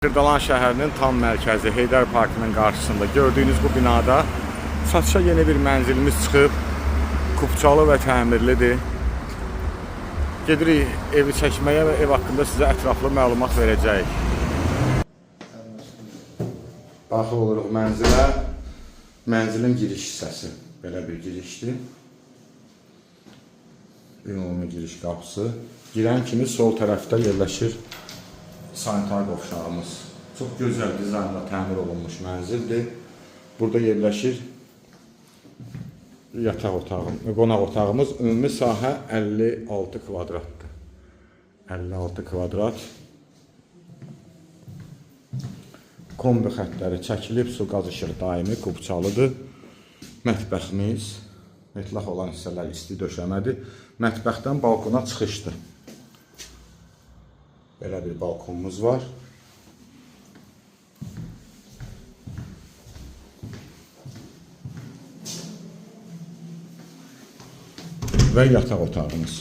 Kırdalan şəhərinin tam mərkəzi Heydər Parkının qarşısında gördüyünüz bu binada satışa yeni bir mənzilimiz çıxıb. Kupçalı və təmirlidir. Gedirik evi çəkməyə və ev haqqında sizə ətraflı məlumat verəcəyik. Daxil oluruq mənzilə. Mənzilin giriş hissəsi. Belə bir girişdir. Ümumi giriş qapısı. Girən kimi sol tərəfdə yerləşir sanitar qovşağımız. Çox gözəl dizaynla təmir olunmuş mənzildir. Burada yerləşir yataq otağımız, qonaq otağımız. Ümumi sahə 56 kvadratdır. 56 kvadrat. Kombi xəttləri çəkilib, su qaz işığı daimi kupçalıdır. Mətbəximiz, metlaq olan hissələr isti döşəmədir. Mətbəxdən balkona çıxışdır. Belə bir balkonumuz var. Və yataq otağımız.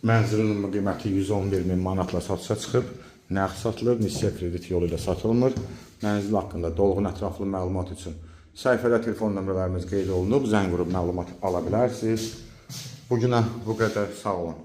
Mənzilin qiyməti 111.000 manatla satışa çıxıb. Nəğd satılır, nisyə kredit yolu ilə satılmır. Mənzil haqqında dolğun ətraflı məlumat üçün səhifədə telefon nömrələrimiz qeyd olunub. Zəng vurub məlumat ala bilərsiniz. Bugünə bu qədər. Sağ olun.